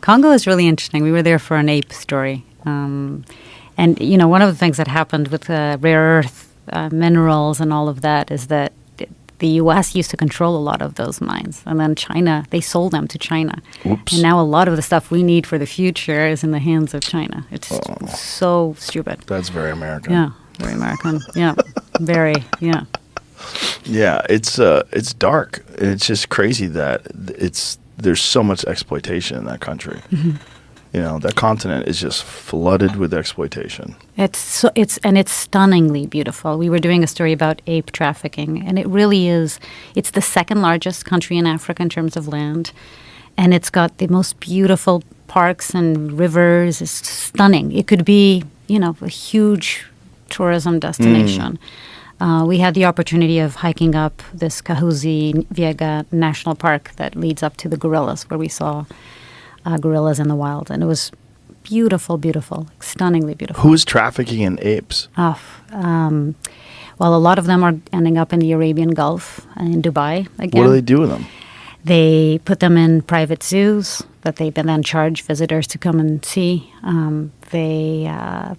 Congo is really interesting. We were there for an ape story. And, one of the things that happened with rare earth minerals and all of that is that the U.S. used to control a lot of those mines. And then China, they sold them to China. Oops. And now a lot of the stuff we need for the future is in the hands of China. It's so stupid. That's very American. Yeah, very American. Yeah, very, yeah. Yeah, it's dark. It's just crazy that there's so much exploitation in that country. Mm-hmm. That continent is just flooded with exploitation. It's stunningly beautiful. We were doing a story about ape trafficking, and it really is. It's the second largest country in Africa in terms of land, and it's got the most beautiful parks and rivers. It's stunning. It could be, a huge tourism destination. We had the opportunity of hiking up this Kahuzi-Biega National Park that leads up to the gorillas, where we saw gorillas in the wild, and it was beautiful, beautiful, stunningly beautiful. Who's trafficking in apes? Well, a lot of them are ending up in the Arabian Gulf and in Dubai again. What do they do with them? They put them in private zoos that they then charge visitors to come and see. They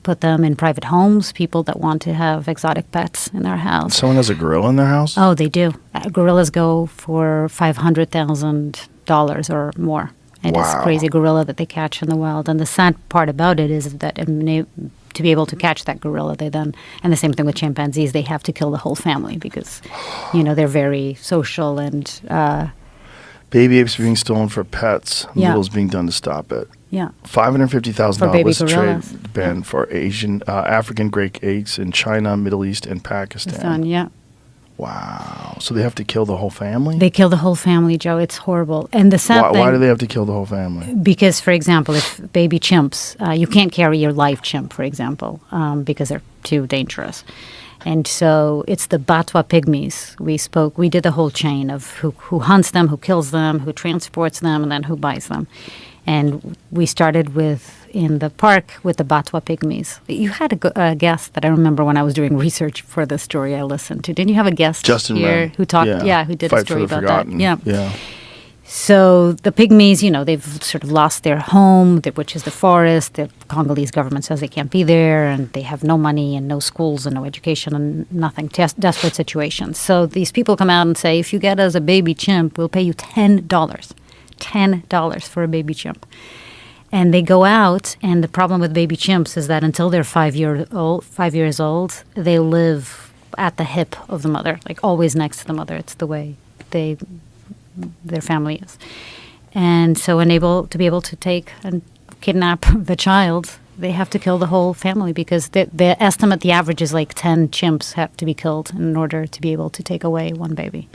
put them in private homes, people that want to have exotic pets in their house. Someone has a gorilla in their house? Oh, they do. Gorillas go for $500,000 or more. It is crazy gorilla that they catch in the wild. And the sad part about it is that to be able to catch that gorilla, and the same thing with chimpanzees, they have to kill the whole family because, they're very social and... Baby apes being stolen for pets. Yeah. Little's being done to stop it. Yeah. $550,000 was the trade gorillas. ban for African great apes in China, Middle East, and Pakistan. Yeah. Wow. So they have to kill the whole family? They kill the whole family, Joe. It's horrible. And the sad thing... Why do they have to kill the whole family? Because, for example, if baby chimps, you can't carry your live chimp, for example, because they're too dangerous. And so it's the Batwa pygmies. We did the whole chain of who hunts them, who kills them, who transports them, and then who buys them. And we started in the park with the Batwa pygmies. You had a guest that I remember when I was doing research for the story I listened to. Didn't you have a guest Justin here Wren. who talked? Yeah, who did Fight a story for the about Forgotten. that? Yeah. So the pygmies, they've sort of lost their home, which is the forest. The Congolese government says they can't be there, and they have no money and no schools and no education and nothing. Desperate situations. So these people come out and say, if you get us a baby chimp, we'll pay you $10. $10 for a baby chimp. And they go out, and the problem with baby chimps is that until they're 5 years old, they live at the hip of the mother, like always next to the mother. It's the way their family is. And so to be able to take and kidnap the child, they have to kill the whole family because the estimate, the average is like 10 chimps have to be killed in order to be able to take away one baby.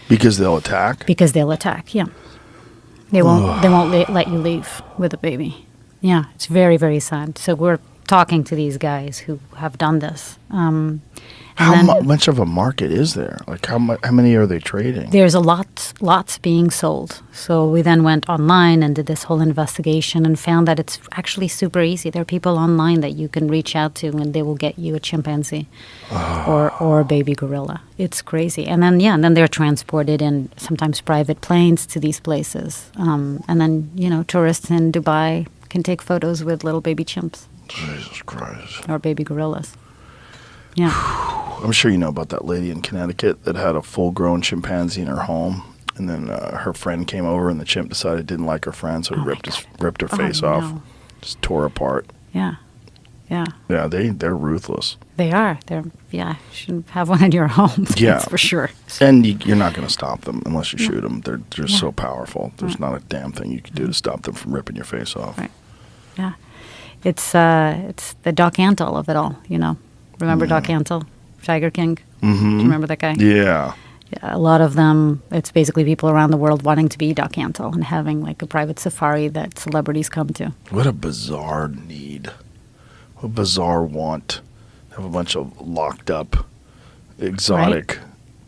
Because they'll attack? Because they'll attack, yeah. They won't let you leave with a baby. Yeah, it's very, very sad. So we're talking to these guys who have done this. How much of a market is there? Like how many are they trading? There's lots being sold. So we then went online and did this whole investigation and found that it's actually super easy. There are people online that you can reach out to and they will get you a chimpanzee or a baby gorilla. It's crazy. And then they're transported in sometimes private planes to these places. And then, tourists in Dubai can take photos with little baby chimps. Jesus Christ. Or baby gorillas. Yeah. I'm sure you know about that lady in Connecticut that had a full-grown chimpanzee in her home, and then her friend came over, and the chimp decided it didn't like her friend, so it ripped her face off, just tore her apart. Yeah. Yeah, they're ruthless. They are. You shouldn't have one in your home. Yeah, that's for sure. And you're not going to stop them unless you shoot them. They're just so powerful. There's not a damn thing you can do to stop them from ripping your face off. Right. Yeah. It's the Doc Antle of it all, Remember Doc Antle, Tiger King? Mm-hmm. Do you remember that guy? Yeah. A lot of them, it's basically people around the world wanting to be Doc Antle and having like a private safari that celebrities come to. What a bizarre need. What a bizarre want. Have a bunch of locked up exotic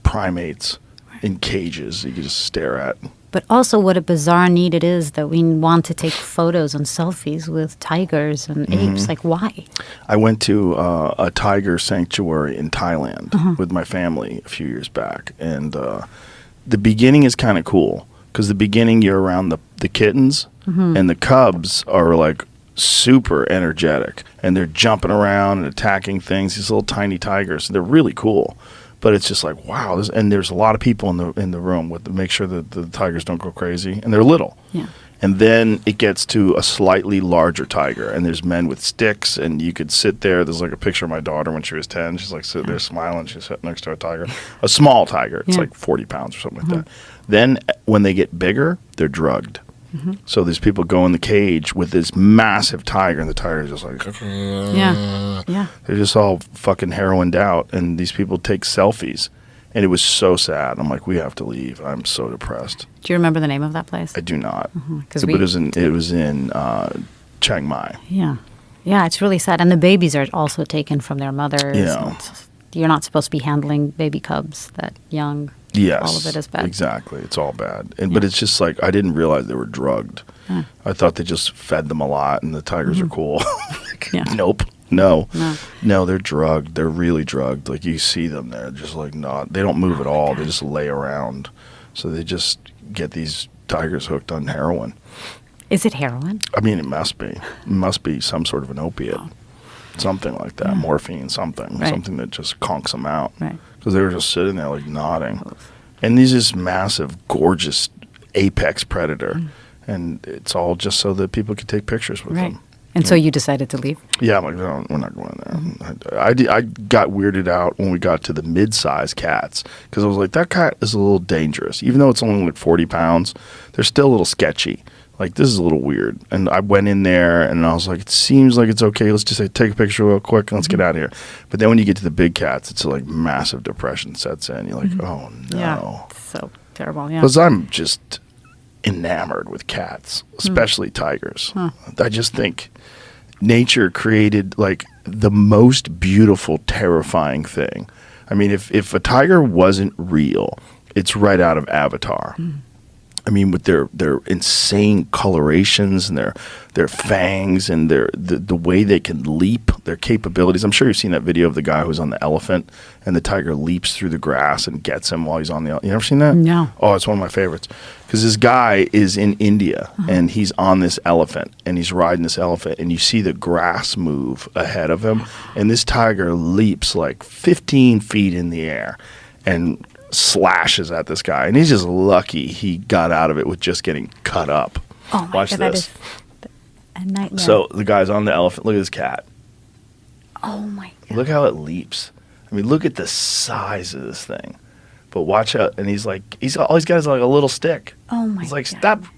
primates in cages you can just stare at. But also what a bizarre need it is that we want to take photos and selfies with tigers and apes. Like, why? I went to a tiger sanctuary in Thailand with my family a few years back. And the beginning is kind of cool because the beginning you're around the kittens and the cubs are like super energetic, and they're jumping around and attacking things. These little tiny tigers, they're really cool. But it's just like, wow, and there's a lot of people in the room with to make sure that the tigers don't go crazy, and they're little. Yeah. And then it gets to a slightly larger tiger, and there's men with sticks, and you could sit there. There's like a picture of my daughter when she was 10. She's like sitting there smiling. She's sitting next to a tiger, a small tiger. It's like 40 pounds or something like that. Then when they get bigger, they're drugged. So these people go in the cage with this massive tiger, and the tiger's just like, Yeah. they're just all fucking heroined out, and these people take selfies. And it was so sad. I'm like, we have to leave. I'm so depressed. Do you remember the name of that place? I do not. Because It was in Chiang Mai. Yeah. Yeah, it's really sad. And the babies are also taken from their mothers. Yeah. You're not supposed to be handling baby cubs that young. Yes. All of it is bad. Exactly. It's all bad. But it's just like, I didn't realize they were drugged. I thought they just fed them a lot and the tigers are cool. Nope. No, they're drugged. They're really drugged. Like, you see them, they're just like they don't move at all. They just lay around. So they just get these tigers hooked on heroin. Is it heroin? I mean, it must be. It must be some sort of an opiate. Something like that. Morphine, something. Right. Something that just conks them out. Right. Because they were just sitting there like nodding. And he's this massive, gorgeous apex predator. And it's all just so that people could take pictures with him. And so you decided to leave? Yeah, I'm like, no, we're not going there. I got weirded out when we got to the mid-size cats because I was like, that cat is a little dangerous. Even though it's only like 40 pounds, they're still a little sketchy. Like, this is a little weird. And I went in there and I was like, it seems like it's okay. Let's just take a picture real quick and let's get out of here. But then when you get to the big cats, it's like massive depression sets in. You're like, oh, no. Yeah, it's so terrible, yeah. Because I'm just enamored with cats, especially tigers. I just think nature created like the most beautiful, terrifying thing. I mean, if a tiger wasn't real, it's right out of Avatar. I mean, with their insane colorations and their fangs and the way they can leap, their capabilities. I'm sure you've seen that video of the guy who's on the elephant and the tiger leaps through the grass and gets him while he's on the elephant. You ever seen that? No. Oh, it's one of my favorites. Because this guy is in India and he's on this elephant and he's riding this elephant and you see the grass move ahead of him and this tiger leaps like 15 feet in the air and slashes at this guy, and he's just lucky he got out of it with just getting cut up. Oh my Watch God, that this. is a nightmare. So the guy's on the elephant. Look at this cat. Oh my God. Look how it leaps. I mean, look at the size of this thing. But watch out, and he's all he's got is like a little stick. Oh my He's like, God. stop